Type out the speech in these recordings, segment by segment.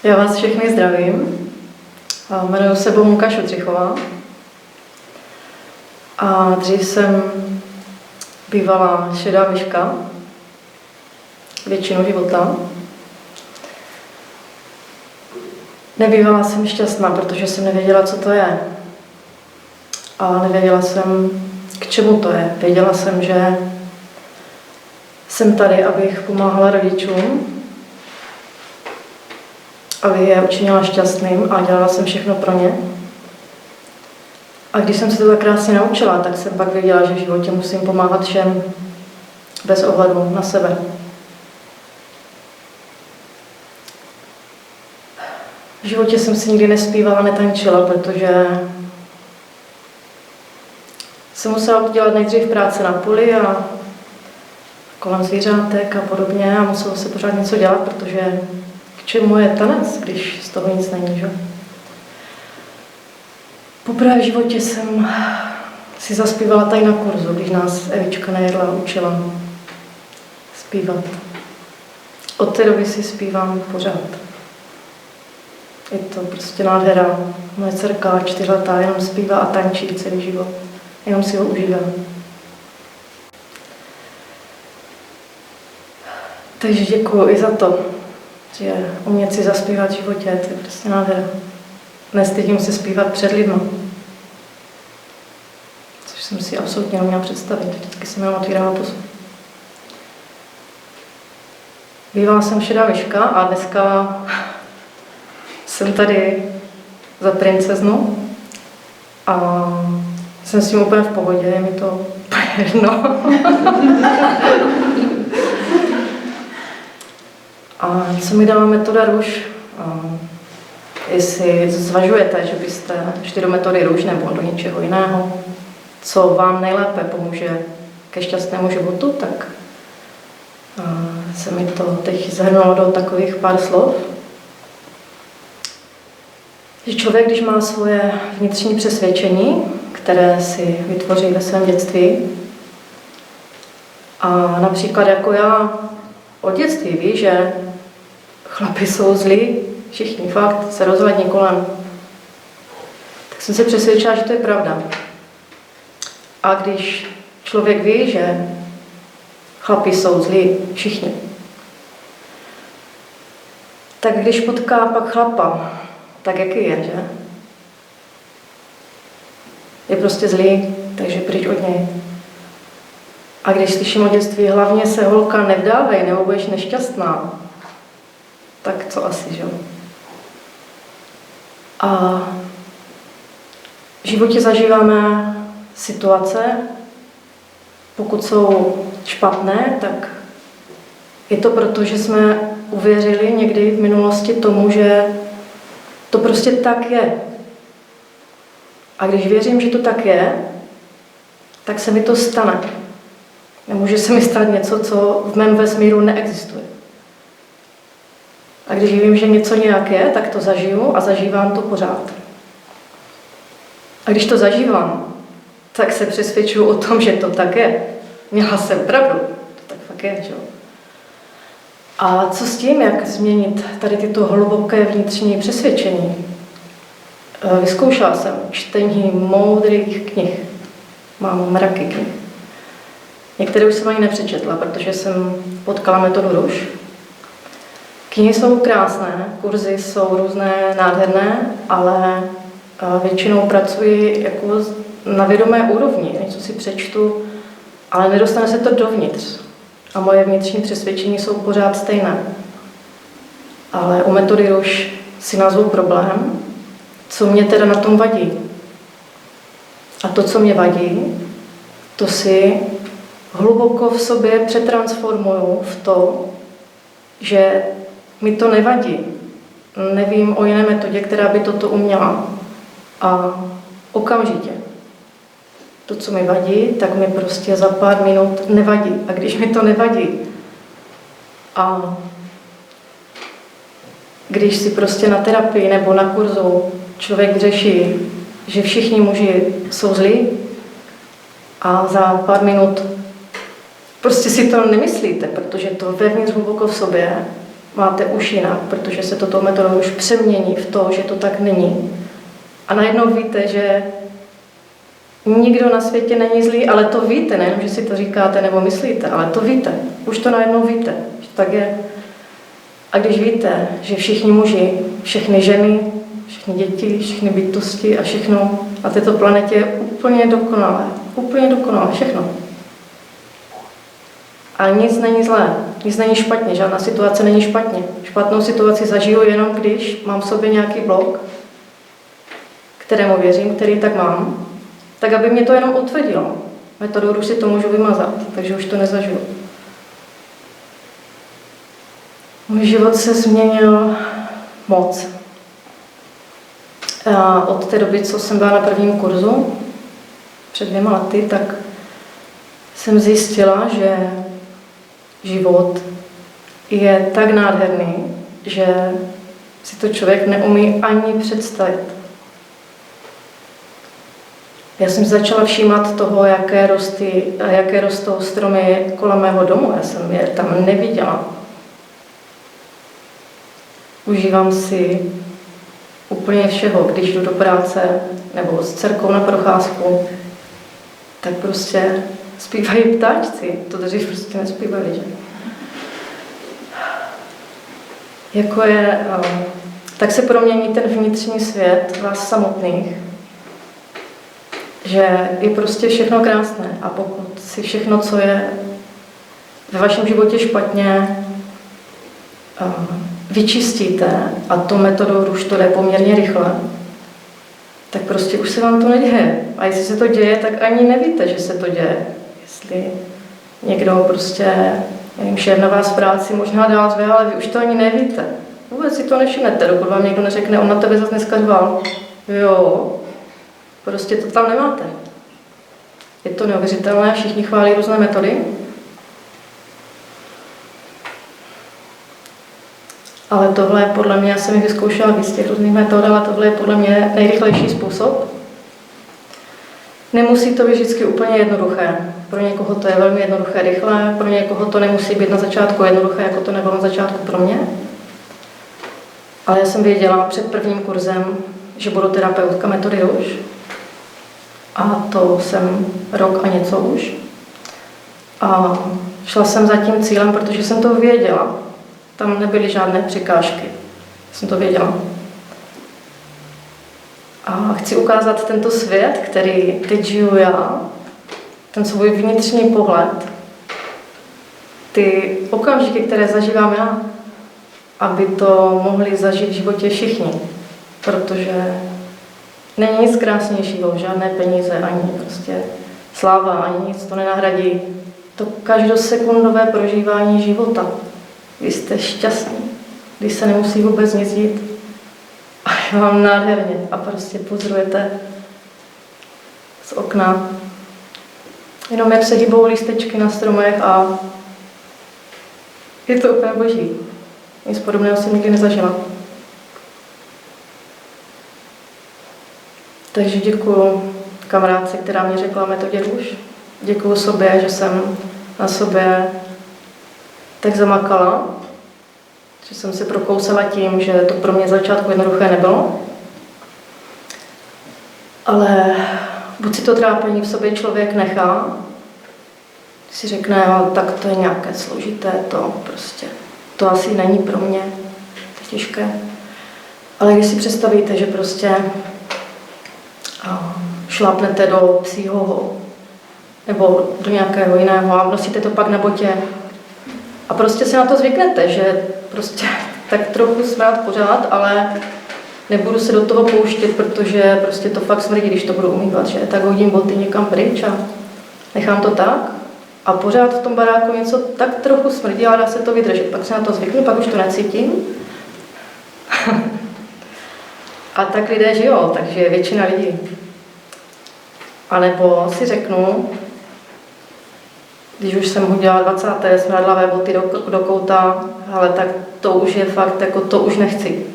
Já vás všechny zdravím. Jmenuji se Bohumka Šutřichová. A dřív jsem bývala šedá myška většinu života. Nebývala jsem šťastná, protože jsem nevěděla, co to je. A nevěděla jsem, k čemu to je. Věděla jsem, že jsem tady, abych pomáhala rodičům, aby je učinila šťastným a dělala jsem všechno pro ně. A když jsem se to tak krásně naučila, tak jsem pak věděla, že v životě musím pomáhat všem bez ohledu na sebe. V životě jsem si nikdy nespívala, netančila, protože jsem musela udělat nejdřív práce na poli a kolem zvířátek a podobně a muselo se pořád něco dělat, protože k čemu je tanec, když z toho nic není, že? Poprvé v životě jsem si zaspívala tady na kurzu, když nás Evička Nejedla učila zpívat. Od té doby si zpívám pořád. Je to prostě nádhera. Moje dcerka 4letá jenom zpívá a tančí celý život. Jenom si ho užívá. Takže děkuju i za to, že umět si zaspívat v životě, to je prostě nádhera. Nestydím se zpívat před lidma. Což jsem si absolutně neuměla představit. Vždycky jsem jenom otvírala pusu. Bývala jsem šedá myška a dneska jsem tady za princeznu a jsem s tím úplně v pohodě, je mi to jedno. A co mi dala metoda růž? Jestli zvažujete, že byste šli do metody růž nebo do něčeho jiného, co vám nejlépe pomůže ke šťastnému životu, tak se mi to teď zhrnulo do takových pár slov. Že člověk, když má svoje vnitřní přesvědčení, které si vytvoří ve svém dětství, a například jako já od dětství ví, že chlapi jsou zlí, všichni fakt se rozhlední kolem, tak jsem se přesvědčila, že to je pravda. A když člověk ví, že chlapi jsou zlí, všichni, tak když potká pak chlapa, tak jaký je, že? Je prostě zlý, takže pryč od něj. A když slyším od dětství, hlavně se holka nevdávej, nebo budeš nešťastná, tak co asi, že? A v životě zažíváme situace, pokud jsou špatné, tak je to proto, že jsme uvěřili někdy v minulosti tomu, že to prostě tak je. A když věřím, že to tak je, tak se mi to stane. Nemůže se mi stát něco, co v mém vesmíru neexistuje. A když vím, že něco nějak je, tak to zažiju a zažívám to pořád. A když to zažívám, tak se přesvědčuju o tom, že to tak je. Měla jsem pravdu. To tak fakt je, že jo? A co s tím, jak změnit tady tyto hluboké vnitřní přesvědčení? Vyzkoušela jsem čtení moudrých knih. Mám mraky knih. Některé už jsem ani nepřečetla, protože jsem potkala metodu růž. Knihy jsou krásné, kurzy jsou různé, nádherné, ale většinou pracuji jako na vědomé úrovni. Něco si přečtu, ale nedostane se to dovnitř. A moje vnitřní přesvědčení jsou pořád stejné. Ale u metody růž si nazvu problém, co mě teda na tom vadí. A to, co mě vadí, to si hluboko v sobě přetransformuju v to, že mi to nevadí. Nevím o jiné metodě, která by toto uměla. A okamžitě to, co mi vadí, tak mi prostě za pár minut nevadí. A když mi to nevadí a když si prostě na terapii nebo na kurzu člověk řeší, že všichni muži jsou zlí a za pár minut prostě si to nemyslíte, protože to vevnitř hluboko v sobě máte už jinak, protože se toto metodou už přemění v to, že to tak není. A najednou víte, že nikdo na světě není zlý, ale to víte, nejenom, že si to říkáte nebo myslíte, ale to víte. Už to najednou víte, že tak je. A když víte, že všichni muži, všechny ženy, všechny děti, všechny bytosti a všechno na této planetě je úplně dokonalé, všechno. A nic není zlé, nic není špatně, žádná situace není špatně. Špatnou situaci zažiju jenom, když mám v sobě nějaký blok, kterému věřím, který tak mám, tak aby mě to jenom utvrdilo. Metodou už si to můžu vymazat, takže už to nezažiju. Můj život se změnil moc. A od té doby, co jsem byla na prvním kurzu, před 2 lety, tak jsem zjistila, že život je tak nádherný, že si to člověk neumí ani představit. Já jsem začala všímat toho, jaké rostou stromy kolem mého domu. Já jsem je tam neviděla. Užívám si úplně všeho, když jdu do práce nebo s dcerkou na procházku, tak prostě zpívají ptáčci. To dřív prostě nespívali, že? Tak se promění ten vnitřní svět vás samotných, že je prostě všechno krásné. A pokud si všechno, co je ve vašem životě špatně, vyčistíte, a to metodou růž to jde poměrně rychle, tak prostě už se vám to neděje. A jestli se to děje, tak ani nevíte, že se to děje. Jestli někdo prostě, nevím, šéf na vás v práci možná dál zve, ale vy už to ani nevíte. Vůbec si to nevšimnete, dokud vám někdo neřekne, on na tebe zase dneska řval. Jo, prostě to tam nemáte. Je to neuvěřitelné, všichni chválí různé metody. Ale tohle je podle mě, já jsem jich vyzkoušela víc těch různých metod, ale tohle je podle mě nejrychlejší způsob. Nemusí to být vždycky úplně jednoduché. Pro někoho to je velmi jednoduché, rychlé, pro někoho to nemusí být na začátku jednoduché, jako to nebylo na začátku pro mě. Ale já jsem věděla před prvním kurzem, že budu terapeutka metody růž. A to jsem rok a něco už. A šla jsem za tím cílem, protože jsem to věděla. Tam nebyly žádné překážky. Jsem to věděla. A chci ukázat tento svět, který teď žiju já, ten svůj vnitřní pohled, ty okamžiky, které zažívám já, aby to mohli zažít v životě všichni. Protože není nic krásnějšího, žádné peníze, ani prostě sláva, ani nic to nenahradí. To každosekundové prožívání života. Vy jste šťastní, když se nemusí vůbec nic dít. A je vám nádherně a prostě pozorujete z okna. Jenom jak se hýbou lístečky na stromech a je to úplně boží. Nic podobného jsem nikdy nezažila. Takže děkuju kamarádce, která mě řekla o metodě růž. Děkuju sobě, že jsem na sobě tak zamakala, že jsem se prokousala tím, že to pro mě začátku jednoduché nebylo. Ale buď si to trápení v sobě člověk nechá, si řekne, no, tak to je nějaké složité, to asi není pro mě, to je těžké. Ale když si představíte, že prostě šlápnete do psího nebo do nějakého jiného a nosíte to pak na botě a prostě si na to zvyknete, že prostě tak trochu smrát pořád, ale nebudu se do toho pouštět, protože prostě to fakt smrdí, když to budu umývat, že? Tak hodím boty někam pryč a nechám to tak a pořád v tom baráku něco tak trochu smrdí, ale dá se to vydržet. Pak se na to zvyknu, pak už to necítím. A tak lidé žijou, takže většina lidí. A nebo si řeknu, když už jsem hodila 20. smradlavé boty do kouta, ale tak to už je fakt, jako to už nechci.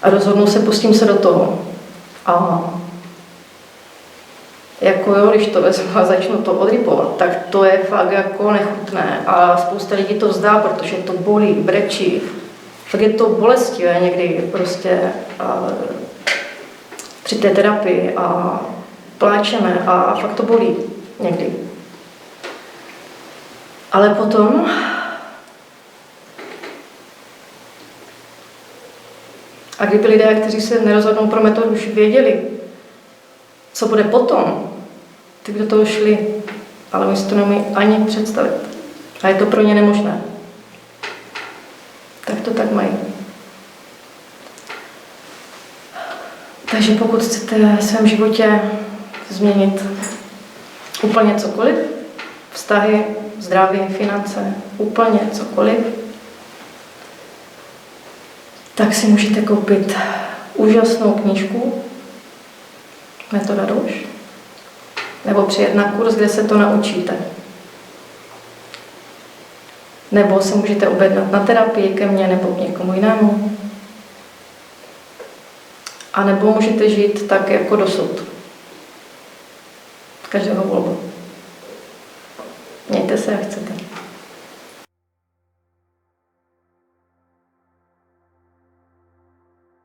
A rozhodnu se, pustím se do toho. A jako jo, když to vezmu a začnu to odrypovat, tak to je fakt jako nechutné. A spousta lidí to vzdá, protože to bolí, brečí. tak je to bolestivé někdy prostě při té terapii a pláčeme a fakt to bolí někdy. Ale potom a kdyby lidé, kteří se nerozhodnou pro metodu, už věděli, co bude potom, ty by do toho šli, ale oni si to neumí ani představit. A je to pro ně nemožné. Tak to tak mají. Takže pokud chcete v svém životě změnit úplně cokoliv, vztahy, zdraví, finance, úplně cokoliv, tak si můžete koupit úžasnou knížku Metoda duš, nebo přijet na kurz, kde se to naučíte. Nebo se můžete objednat na terapii ke mně nebo k někomu jinému. A nebo můžete žít tak jako dosud. Každého volbu. Mějte se, jak chcete.